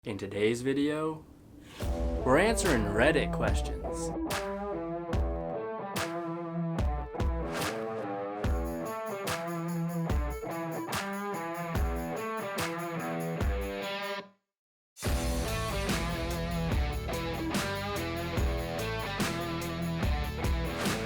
In today's video, we're answering Reddit questions.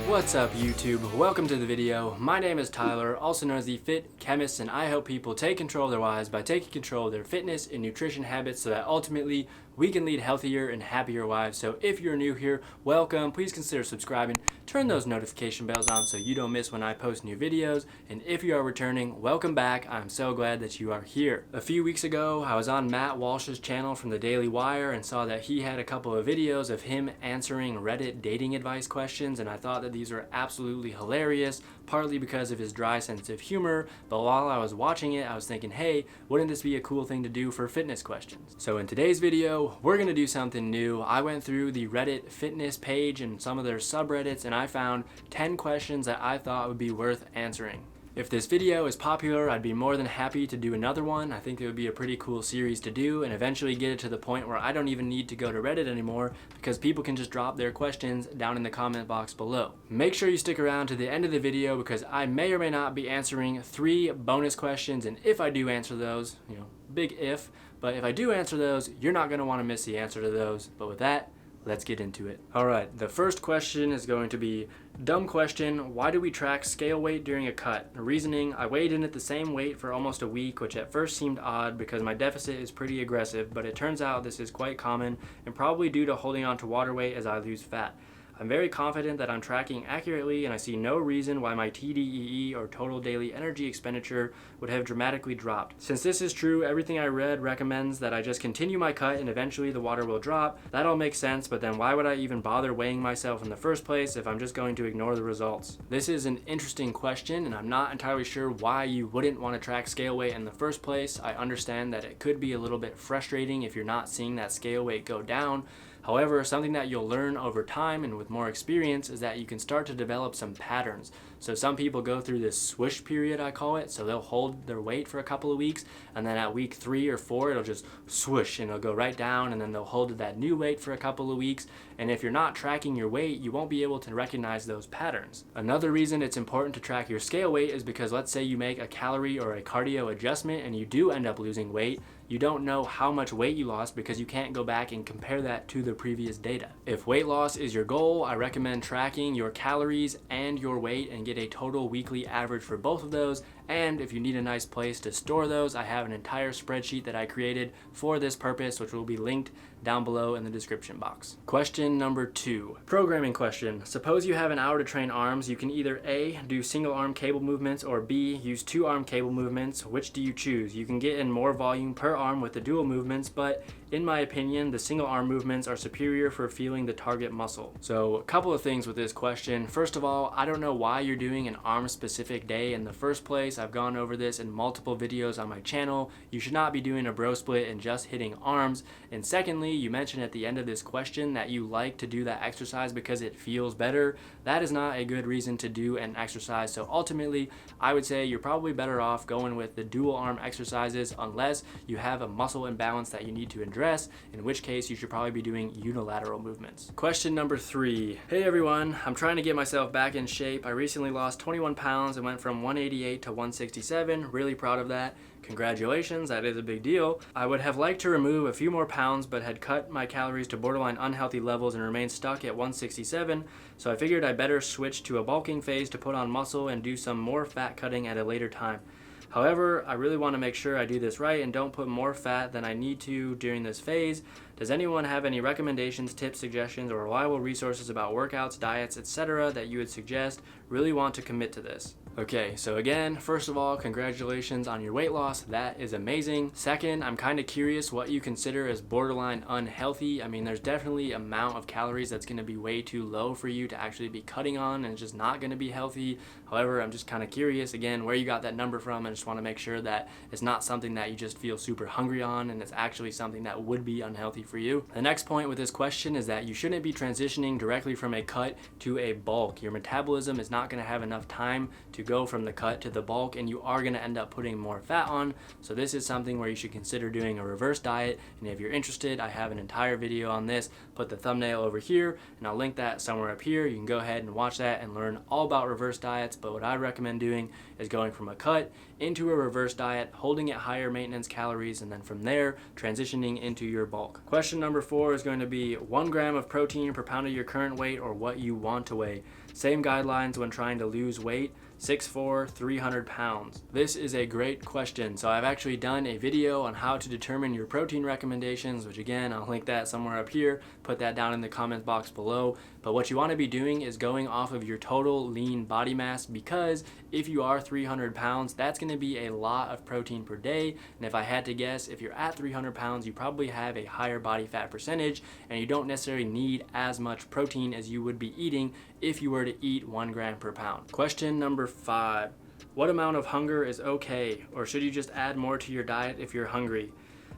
What's up YouTube? Welcome to the video. My name is Tyler, also known as the Fit Chemist, and I help people take control of their lives by taking control of their fitness and nutrition habits so that ultimately we can lead healthier and happier lives. So if you're new here, welcome. Please consider subscribing. Turn those notification bells on so you don't miss when I post new videos. And if you are returning, welcome back. I'm so glad that you are here. A few weeks ago, I was on Matt Walsh's channel from the Daily Wire and saw that he had a couple of videos of him answering Reddit dating advice questions, and I thought that these were absolutely hilarious, partly because of his dry sense of humor, but while I was watching it, I was thinking, hey, wouldn't this be a cool thing to do for fitness questions? So in today's video, we're gonna do something new. I went through the Reddit fitness page and some of their subreddits, and I found 10 questions that I thought would be worth answering. If this video is popular, I'd be more than happy to do another one. I think it would be a pretty cool series to do and eventually get it to the point where I don't even need to go to Reddit anymore because people can just drop their questions down in the comment box below. Make sure you stick around to the end of the video because I may or may not be answering 3 bonus questions, and if I do answer those, big if, but if I do answer those, you're not going to want to miss the answer to those. But with that, let's get into it. All right, the first question is going to be, dumb question, why do we track scale weight during a cut? The reasoning, I weighed in at the same weight for almost a week, which at first seemed odd because my deficit is pretty aggressive, but it turns out this is quite common and probably due to holding on to water weight as I lose fat. I'm very confident that I'm tracking accurately, and I see no reason why my TDEE, or total daily energy expenditure, would have dramatically dropped. Since this is true, everything I read recommends that I just continue my cut and eventually the water will drop. That all makes sense, but then why would I even bother weighing myself in the first place if I'm just going to ignore the results? This is an interesting question, and I'm not entirely sure why you wouldn't want to track scale weight in the first place. I understand that it could be a little bit frustrating if you're not seeing that scale weight go down. However, something that you'll learn over time and with more experience is that you can start to develop some patterns. So some people go through this swoosh period, I call it. So they'll hold their weight for a couple of weeks, and then at week 3 or 4, it'll just swoosh and it'll go right down, and then they'll hold that new weight for a couple of weeks. And if you're not tracking your weight, you won't be able to recognize those patterns. Another reason it's important to track your scale weight is because let's say you make a calorie or a cardio adjustment and you do end up losing weight, you don't know how much weight you lost because you can't go back and compare that to the previous data. If weight loss is your goal, I recommend tracking your calories and your weight and get a total weekly average for both of those. And if you need a nice place to store those, I have an entire spreadsheet that I created for this purpose, which will be linked down below in the description box. Question number 2, programming question. Suppose you have an hour to train arms. You can either A, do single arm cable movements, or B, use 2 arm cable movements. Which do you choose? You can get in more volume per arm with the dual movements, but in my opinion, the single arm movements are superior for feeling the target muscle. So a couple of things with this question. First of all, I don't know why you're doing an arm specific day in the first place. I've gone over this in multiple videos on my channel. You should not be doing a bro split and just hitting arms. And secondly, you mentioned at the end of this question that you like to do that exercise because it feels better. That is not a good reason to do an exercise. So ultimately, I would say you're probably better off going with the dual arm exercises unless you have a muscle imbalance that you need to address, in which case you should probably be doing unilateral movements. Question number 3. Hey everyone, I'm trying to get myself back in shape. I recently lost 21 pounds and went from 188 to 167. Really proud of that. Congratulations, that is a big deal. I would have liked to remove a few more pounds, but had cut my calories to borderline unhealthy levels and remained stuck at 167, so I figured I better switch to a bulking phase to put on muscle and do some more fat cutting at a later time. However, I really want to make sure I do this right and don't put more fat than I need to during this phase. Does anyone have any recommendations, tips, suggestions, or reliable resources about workouts, diets, etc. that you would suggest? Really want to commit to this. Okay, so again, first of all, congratulations on your weight loss. That is amazing. Second, I'm kind of curious what you consider as borderline unhealthy. I mean, there's definitely an amount of calories that's going to be way too low for you to actually be cutting on, and it's just not going to be healthy. However, I'm just kind of curious, again, where you got that number from. I just want to make sure that it's not something that you just feel super hungry on, and it's actually something that would be unhealthy for you. The next point with this question is that you shouldn't be transitioning directly from a cut to a bulk. Your metabolism is not going to have enough time to go from the cut to the bulk, and you are going to end up putting more fat on. So this is something where you should consider doing a reverse diet. And if you're interested, I have an entire video on this. Put the thumbnail over here, and I'll link that somewhere up here. You can go ahead and watch that and learn all about reverse diets. But what I recommend doing is going from a cut into a reverse diet, holding at higher maintenance calories, and then from there transitioning into your bulk. Question number 4 is going to be 1 gram of protein per pound of your current weight or what you want to weigh. Same guidelines when trying to lose weight. 6'4", 300 pounds. This is a great question. So I've actually done a video on how to determine your protein recommendations, which again, I'll link that somewhere up here, put that down in the comment box below. But what you want to be doing is going off of your total lean body mass, because if you are 300 pounds, that's going to be a lot of protein per day. And if I had to guess, if you're at 300 pounds, you probably have a higher body fat percentage, and you don't necessarily need as much protein as you would be eating if you were to eat 1 gram per pound. Question number 5. What amount of hunger is okay, or should you just add more to your diet if you're hungry?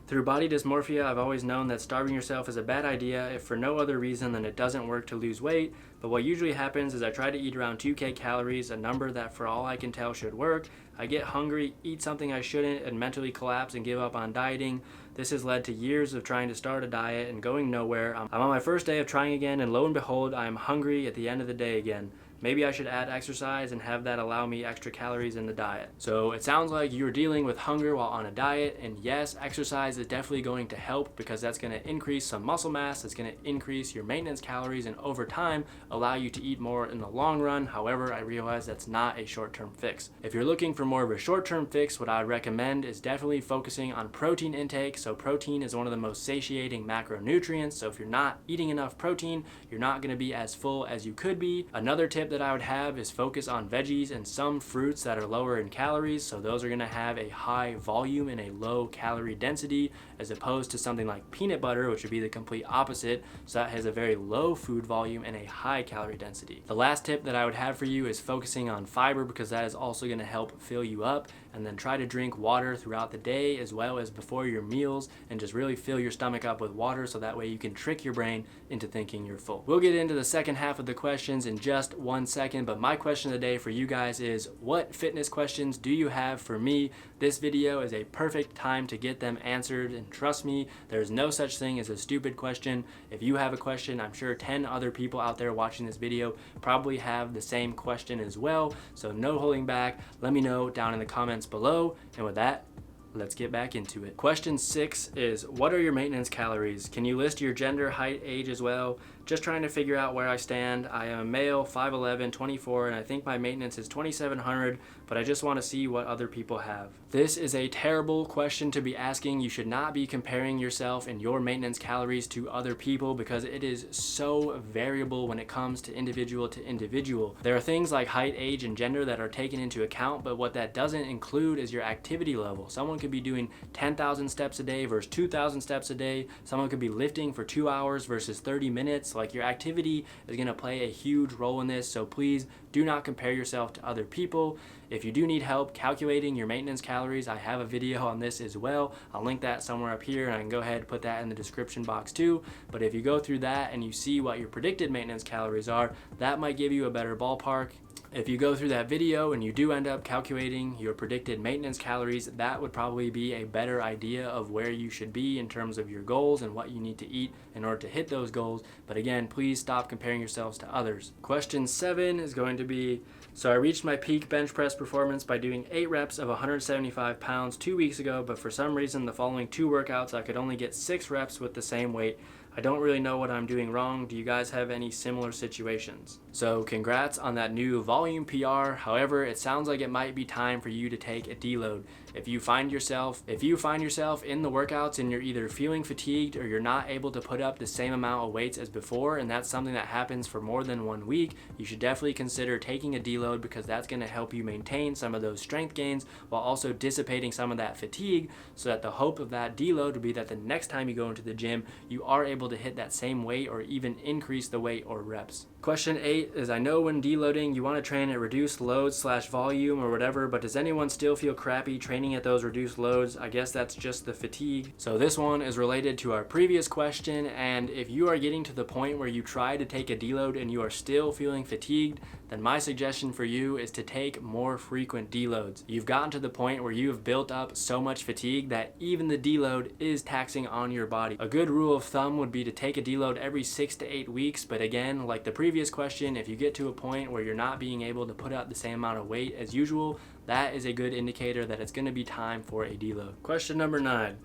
Through body dysmorphia, I've always known that starving yourself is a bad idea if for no other reason than it doesn't work to lose weight. But what usually happens is I try to eat around 2K calories, a number that for all I can tell should work. I get hungry, eat something I shouldn't, and mentally collapse and give up on dieting. This has led to years of trying to start a diet and going nowhere. I'm on my first day of trying again, and lo and behold, I am hungry at the end of the day again. Maybe I should add exercise and have that allow me extra calories in the diet. So it sounds like you're dealing with hunger while on a diet, and yes, exercise is definitely going to help because that's going to increase some muscle mass, it's going to increase your maintenance calories, and over time allow you to eat more in the long run. However, I realize that's not a short-term fix. If you're looking for more of a short-term fix, what I would recommend is definitely focusing on protein intake. So protein is one of the most satiating macronutrients. So if you're not eating enough protein, you're not going to be as full as you could be. Another tip that I would have is focus on veggies and some fruits that are lower in calories. So those are going to have a high volume and a low calorie density, as opposed to something like peanut butter, which would be the complete opposite. So that has a very low food volume and a high calorie density. The last tip that I would have for you is focusing on fiber, because that is also going to help fill you up. And then try to drink water throughout the day as well as before your meals, and just really fill your stomach up with water so that way you can trick your brain into thinking you're full. We'll get into the second half of the questions in just 1 second, but my question of the day for you guys is, what fitness questions do you have for me? This video is a perfect time to get them answered, and trust me, there's no such thing as a stupid question. If you have a question, I'm sure 10 other people out there watching this video probably have the same question as well. So no holding back, let me know down in the comments below. And with that, let's get back into it. Question 6 is, what are your maintenance calories? Can you list your gender, height, age as well? Just trying to figure out where I stand. I am a male, 5'11", 24, and I think my maintenance is 2,700, but I just want to see what other people have. This is a terrible question to be asking. You should not be comparing yourself and your maintenance calories to other people, because it is so variable when it comes to individual. There are things like height, age, and gender that are taken into account, but what that doesn't include is your activity level. Someone could be doing 10,000 steps a day versus 2,000 steps a day. Someone could be lifting for 2 hours versus 30 minutes. Like, your activity is going to play a huge role in this, so please do not compare yourself to other people. If you do need help calculating your maintenance calories, I have a video on this as well. I'll link that somewhere up here, and I can go ahead and put that in the description box too. But if you go through that and you see what your predicted maintenance calories are, that might give you a better ballpark. If you go through that video and you do end up calculating your predicted maintenance calories, that would probably be a better idea of where you should be in terms of your goals and what you need to eat in order to hit those goals. But again, please stop comparing yourselves to others. Question 7 is going to be, so I reached my peak bench press performance by doing 8 reps of 175 pounds 2 weeks ago, but for some reason the following 2 workouts I could only get 6 reps with the same weight. I don't really know what I'm doing wrong. Do you guys have any similar situations? So congrats on that new volume PR. However, it sounds like it might be time for you to take a deload. If you find yourself in the workouts and you're either feeling fatigued or you're not able to put up the same amount of weights as before, and that's something that happens for more than 1 week, you should definitely consider taking a deload, because that's going to help you maintain some of those strength gains while also dissipating some of that fatigue, so that the hope of that deload would be that the next time you go into the gym, you are able to hit that same weight or even increase the weight or reps. Question 8 is, I know when deloading you want to train at reduced loads / volume or whatever, but does anyone still feel crappy training at those reduced loads? I guess that's just the fatigue. So this one is related to our previous question, and if you are getting to the point where you try to take a deload and you are still feeling fatigued, then my suggestion for you is to take more frequent deloads. You've gotten to the point where you have built up so much fatigue that even the deload is taxing on your body. A good rule of thumb would be to take a deload every 6 to 8 weeks, but again, like the previous question, if you get to a point where you're not being able to put out the same amount of weight as usual, that is a good indicator that it's going to be time for a deload. Question number 9.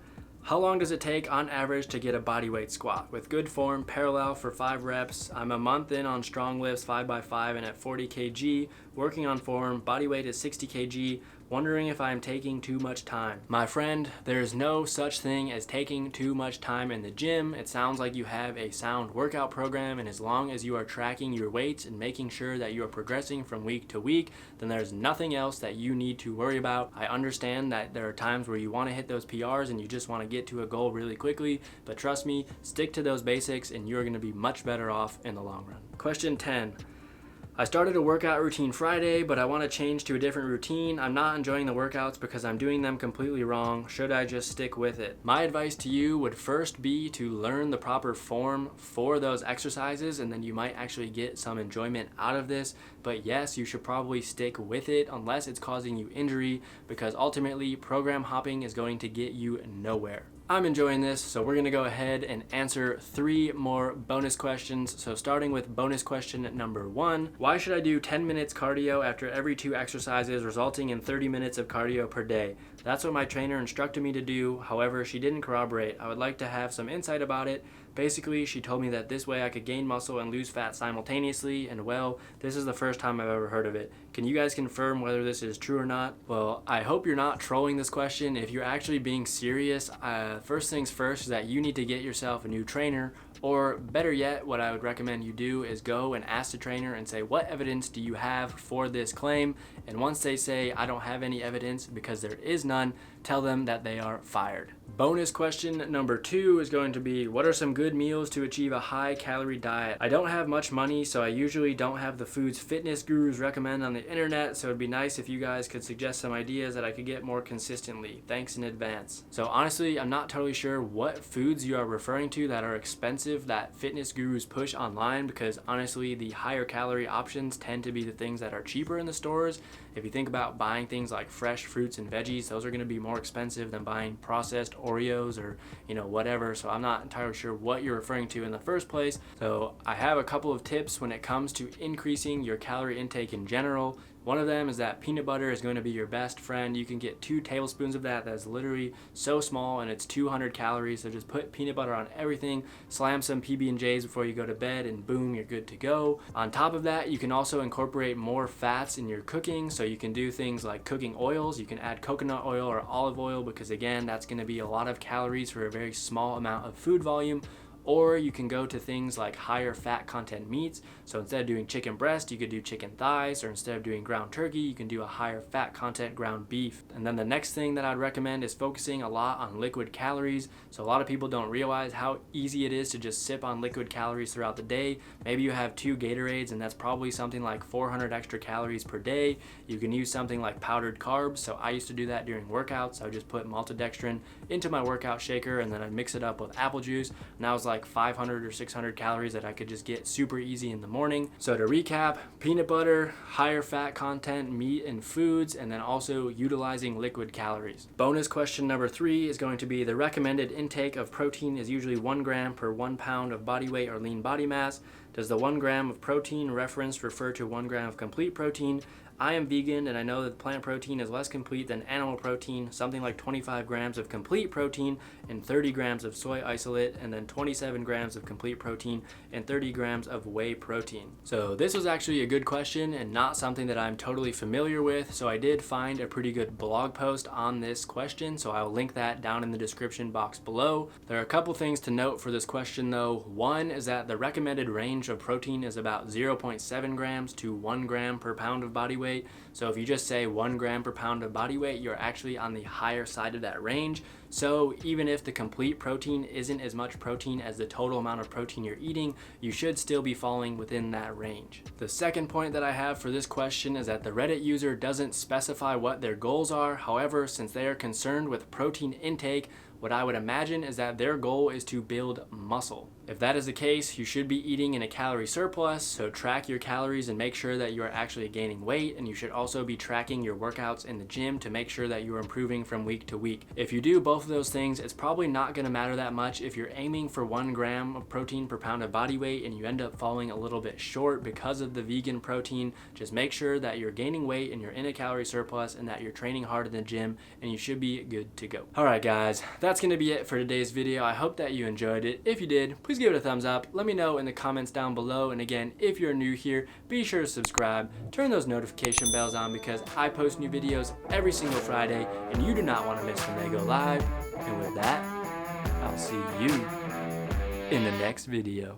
How long does it take on average to get a bodyweight squat? With good form, parallel for 5 reps. I'm a month in on strong lifts 5x5 and at 40 kg. Working on form, body weight is 60 kg. Wondering if I am taking too much time. My friend, there is no such thing as taking too much time in the gym. It sounds like you have a sound workout program, and as long as you are tracking your weights and making sure that you are progressing from week to week, then there's nothing else that you need to worry about. I understand that there are times where you want to hit those PRs and you just want to get to a goal really quickly, but trust me, stick to those basics and you're going to be much better off in the long run. Question 10. I started a workout routine Friday, but I want to change to a different routine. I'm not enjoying the workouts because I'm doing them completely wrong. Should I just stick with it? My advice to you would first be to learn the proper form for those exercises, and then you might actually get some enjoyment out of this. But yes, you should probably stick with it unless it's causing you injury, because ultimately program hopping is going to get you nowhere. I'm enjoying this, so we're going to go ahead and answer 3 more bonus questions. So starting with bonus question number 1, why should I do 10 minutes cardio after every 2 exercises, resulting in 30 minutes of cardio per day? That's what my trainer instructed me to do. However, she didn't corroborate. I would like to have some insight about it. Basically, she told me that this way I could gain muscle and lose fat simultaneously, and well, this is the first time I've ever heard of it. Can you guys confirm whether this is true or not? Well, I hope you're not trolling this question. If you're actually being serious, first things first is that you need to get yourself a new trainer, or better yet, what I would recommend you do is go and ask the trainer and say, what evidence do you have for this claim? And once they say, I don't have any evidence because there is none, tell them that they are fired. Bonus question number 2 is going to be, what are some good meals to achieve a high calorie diet? I don't have much money, so I usually don't have the foods fitness gurus recommend on the internet, so it'd be nice if you guys could suggest some ideas that I could get more consistently. Thanks in advance. So honestly, I'm not totally sure what foods you are referring to that are expensive that fitness gurus push online, because honestly, the higher calorie options tend to be the things that are cheaper in the stores. If you think about buying things like fresh fruits and veggies, those are going to be more expensive than buying processed Oreos or whatever. So I'm not entirely sure what you're referring to in the first place. So I have a couple of tips when it comes to increasing your calorie intake in general. One of them is that peanut butter is going to be your best friend. You can get 2 tablespoons of that. That's literally so small, and it's 200 calories. So just put peanut butter on everything, slam some PB&Js before you go to bed, and boom, you're good to go. On top of that, you can also incorporate more fats in your cooking. So you can do things like cooking oils. You can add coconut oil or olive oil, because again, that's going to be a lot of calories for a very small amount of food volume. Or you can go to things like higher fat content meats. So instead of doing chicken breast, you could do chicken thighs, or instead of doing ground turkey, you can do a higher fat content ground beef. And then the next thing that I'd recommend is focusing a lot on liquid calories. So a lot of people don't realize how easy it is to just sip on liquid calories throughout the day. Maybe you have 2 Gatorades, and that's probably something like 400 extra calories per day. You can use something like powdered carbs. So I used to do that during workouts. I would just put maltodextrin into my workout shaker, and then I'd mix it up with apple juice, and that was like 500 or 600 calories that I could just get super easy in the morning. So to recap, peanut butter, higher fat content meat and foods, and then also utilizing liquid calories. Bonus question number 3 is going to be, the recommended intake of protein is usually 1 gram per 1 pound of body weight or lean body mass. Does the 1 gram of protein reference refer to 1 gram of complete protein? I am vegan, and I know that plant protein is less complete than animal protein, something like 25 grams of complete protein and 30 grams of soy isolate, and then 27 grams of complete protein and 30 grams of whey protein. So this was actually a good question and not something that I'm totally familiar with, so I did find a pretty good blog post on this question, so I'll link that down in the description box below. There are a couple things to note for this question though. One is that the recommended range of protein is about 0.7 grams to 1 gram per pound of body weight. So if you just say 1 gram per pound of body weight, you're actually on the higher side of that range. So even if the complete protein isn't as much protein as the total amount of protein you're eating, you should still be falling within that range. The second point that I have for this question is that the Reddit user doesn't specify what their goals are. However, since they are concerned with protein intake, what I would imagine is that their goal is to build muscle. If that is the case, you should be eating in a calorie surplus, so track your calories and make sure that you are actually gaining weight, and you should also be tracking your workouts in the gym to make sure that you are improving from week to week. If you do both of those things, it's probably not going to matter that much if you're aiming for 1 gram of protein per pound of body weight and you end up falling a little bit short because of the vegan protein. Just make sure that you're gaining weight and you're in a calorie surplus and that you're training hard in the gym, and you should be good to go. Alright guys, that's going to be it for today's video. I hope that you enjoyed it. If you did, please give it a thumbs up. Let me know in the comments down below, and again, if you're new here, be sure to subscribe, turn those notification bells on, because I post new videos every single Friday and you do not want to miss when they go live. And with that, I'll see you in the next video.